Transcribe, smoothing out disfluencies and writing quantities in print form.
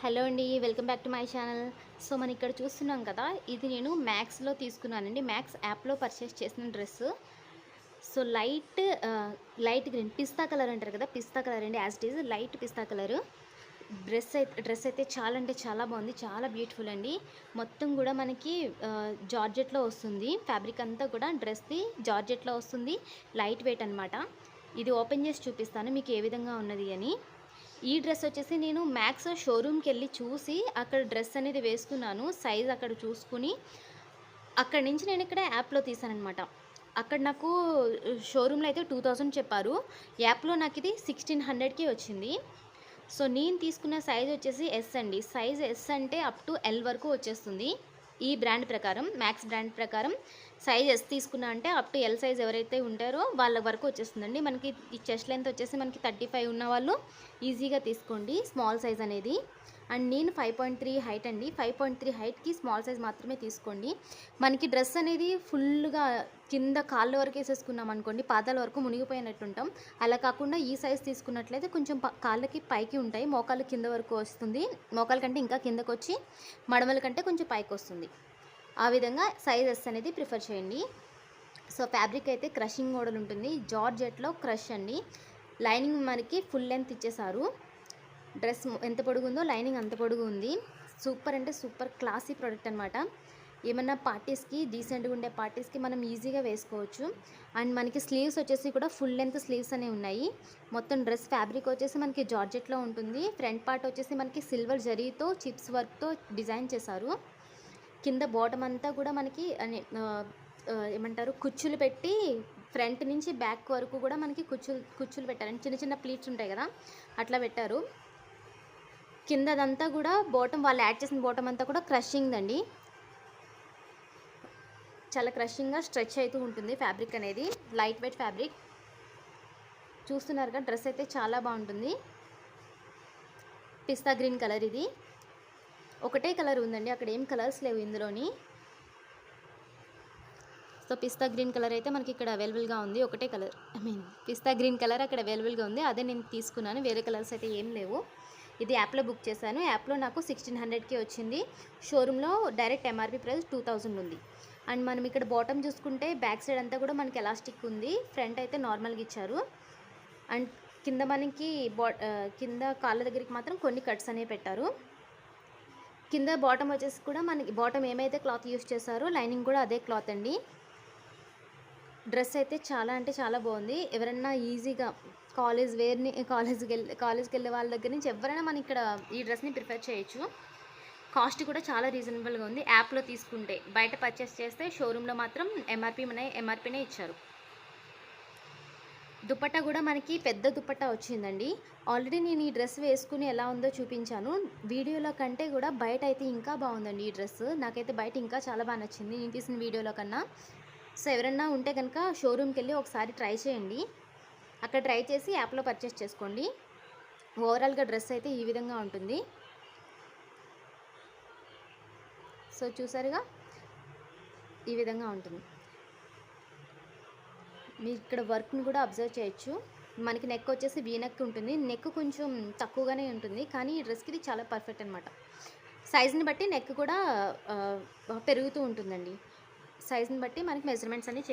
Hello అండి, welcome back to my channel. So మనం ఇక్కడ చూస్తున్నాం కదా, ఇది నేను మ్యాక్స్లో తీసుకున్నానండి. మ్యాక్స్ యాప్లో పర్చేస్ చేసిన డ్రెస్. సో లైట్ గ్రీన్ పిస్తా కలర్ అంటారు కదా, పిస్తా కలర్ అండి. As it is light pista colour dress అయితే చాలా అంటే చాలా బాగుంది, చాలా బ్యూటిఫుల్ అండి. మొత్తం కూడా మనకి జార్జెట్లో వస్తుంది. ఫ్యాబ్రిక్ అంతా కూడా డ్రెస్ది జార్జెట్లో వస్తుంది. లైట్ వెయిట్ అనమాట. ఇది ఓపెన్ చేసి చూపిస్తాను మీకు ఏ విధంగా ఉన్నది అని. ఈ డ్రెస్ వచ్చేసి నేను మ్యాక్స్ షోరూమ్కి వెళ్ళి చూసి అక్కడ డ్రెస్ అనేది వేసుకున్నాను. సైజ్ అక్కడ చూసుకుని అక్కడి నుంచి నేను ఇక్కడ యాప్లో తీసానమాట. అక్కడ నాకు షోరూంలో అయితే 2000 చెప్పారు, యాప్లో నాకు ఇది 1600కి వచ్చింది. సో నేను తీసుకున్న సైజ్ వచ్చేసి ఎస్ అండి. సైజ్ ఎస్ అంటే అప్ టు ఎల్ వరకు వచ్చేస్తుంది. ఈ బ్రాండ్ ప్రకారం, మ్యాక్స్ బ్రాండ్ ప్రకారం సైజ్ ఎస్ తీసుకున్నా అంటే అప్ టు ఎల్ సైజ్ ఎవరైతే ఉంటారో వాళ్ళ వరకు వచ్చేస్తుందండి. మనకి ఈ చెస్ట్ లెంత్ వచ్చేసి మనకి 35 ఉన్న వాళ్ళు ఈజీగా తీసుకోండి స్మాల్ సైజ్ అనేది. అండ్ నేను 5.3 హైట్ అండి. 5.3 హైట్కి స్మాల్ సైజ్ మాత్రమే తీసుకోండి. మనకి డ్రెస్ అనేది ఫుల్గా కింద కాళ్ళ వరకు వేసేసుకున్నాం అనుకోండి, పాదాల వరకు మునిగిపోయినట్టు ఉంటాం. అలా కాకుండా ఈ సైజ్ తీసుకున్నట్లయితే కొంచెం కాళ్ళకి పైకి ఉంటాయి, మోకాలు కింద వరకు వస్తుంది. మోకాల కంటే ఇంకా కిందకు వచ్చి మడమల కంటే కొంచెం పైకి వస్తుంది. ఆ విధంగా సైజ్ ఎస్ అనేది ప్రిఫర్ చేయండి. సో ఫ్యాబ్రిక్ అయితే క్రషింగ్ మోడల్ ఉంటుంది, జార్జెట్లో క్రష్ అండి. లైనింగ్ మనకి ఫుల్ లెంత్ ఇచ్చేసారు. డ్రెస్ ఎంత పొడుగు ఉందో లైనింగ్ అంత పొడుగు ఉంది. సూపర్ అంటే సూపర్ క్లాసీ ప్రోడక్ట్ అనమాట. ఏమన్నా పార్టీస్కి, డీసెంట్గా ఉండే పార్టీస్కి మనం ఈజీగా వేసుకోవచ్చు. అండ్ మనకి స్లీవ్స్ వచ్చేసి కూడా ఫుల్ లెంత్ స్లీవ్స్ అనేవి ఉన్నాయి. మొత్తం డ్రెస్ ఫ్యాబ్రిక్ వచ్చేసి మనకి జార్జెట్లో ఉంటుంది. ఫ్రంట్ పార్ట్ వచ్చేసి మనకి సిల్వర్ జరీతో చిప్స్ వర్క్తో డిజైన్ చేశారు. కింద బాటమ్ అంతా కూడా మనకి ఏమంటారు కుచ్చులు పెట్టి ఫ్రంట్ నుంచి బ్యాక్ వరకు కూడా మనకి కుచ్చులు పెట్టారు. చిన్న చిన్న ప్లీట్స్ ఉంటాయి కదా, అట్లా పెట్టారు. కిందదంతా కూడా బాటమ్ వాళ్ళు యాడ్ చేసిన బాటమ్ అంతా కూడా క్రషింగ్ అండి. చాలా క్రషింగ్గా స్ట్రెచ్ అవుతూ ఉంటుంది ఫ్యాబ్రిక్ అనేది. లైట్ వెయిట్ ఫ్యాబ్రిక్ చూస్తున్నారుగా. డ్రెస్ అయితే చాలా బాగుంటుంది. పిస్తా గ్రీన్ కలర్ ఇది. ఒకటే కలర్ ఉందండి, అక్కడ ఏం కలర్స్ లేవు ఇందులోని. సో పిస్తా గ్రీన్ కలర్ అయితే మనకి ఇక్కడ అవైలబుల్గా ఉంది. ఒకటే కలర్, పిస్తా గ్రీన్ కలర్ అక్కడ అవైలబుల్గా ఉంది, అదే నేను తీసుకున్నాను. వేరే కలర్స్ అయితే ఏం లేవు. ఇది యాప్లో బుక్ చేశాను. యాప్లో నాకు 1600కి వచ్చింది. షోరూంలో డైరెక్ట్ ఎంఆర్పి ప్రైస్ 2000 ఉంది. అండ్ మనం ఇక్కడ బాటమ్ చూసుకుంటే బ్యాక్ సైడ్ అంతా కూడా మనకి ఎలాస్టిక్ ఉంది. ఫ్రంట్ అయితే నార్మల్గా ఇచ్చారు. అండ్ కింద మనకి కింద కాళ్ళ దగ్గరికి మాత్రం కొన్ని కట్స్ అనేవి పెట్టారు. కింద బాటమ్ వచ్చేసి కూడా మనకి బాటమ్ ఏమైతే క్లాత్ యూస్ చేశారో లైనింగ్ కూడా అదే క్లాత్ అండి. డ్రెస్ అయితే చాలా అంటే చాలా బాగుంది. ఎవరైనా ఈజీగా కాలేజ్కి వెళ్ళే వాళ్ళ దగ్గర నుంచి ఎవరైనా మనం ఇక్కడ ఈ డ్రెస్ని ప్రిఫర్ చేయొచ్చు. కాస్ట్ కూడా చాలా రీజనబుల్గా ఉంది. యాప్లో తీసుకుంటే, బయట పర్చేస్ చేస్తే షోరూంలో మాత్రం ఎంఆర్పీనే ఇచ్చారు. దుపట్టా కూడా మనకి పెద్ద దుపట్టా వచ్చిందండి. ఆల్రెడీ నేను ఈ డ్రెస్ వేసుకుని ఎలా ఉందో చూపించాను. వీడియోలో కంటే కూడా బయట అయితే ఇంకా బాగుందండి ఈ డ్రెస్. నాకైతే బయట ఇంకా చాలా బాగా నచ్చింది నేను తీసిన వీడియోలో కన్నా. సో ఎవరన్నా ఉంటే కనుక షోరూమ్కి వెళ్ళి ఒకసారి ట్రై చేయండి. అక్కడ ట్రై చేసి యాప్లో పర్చేస్ చేసుకోండి. ఓవరాల్గా డ్రెస్ అయితే ఈ విధంగా ఉంటుంది. సో చూసారుగా, ఈ విధంగా ఉంటుంది. మీరు ఇక్కడ వర్క్ని కూడా అబ్జర్వ్ చేయొచ్చు. మనకి నెక్ వచ్చేసి వీ నెక్ ఉంటుంది. నెక్ కొంచెం తక్కువగానే ఉంటుంది, కానీ ఈ డ్రెస్కి ఇది చాలా పర్ఫెక్ట్ అనమాట. సైజుని బట్టి నెక్ కూడా పెరుగుతూ ఉంటుందండి. సైజుని బట్టి మనకి మెజర్మెంట్స్ అన్ని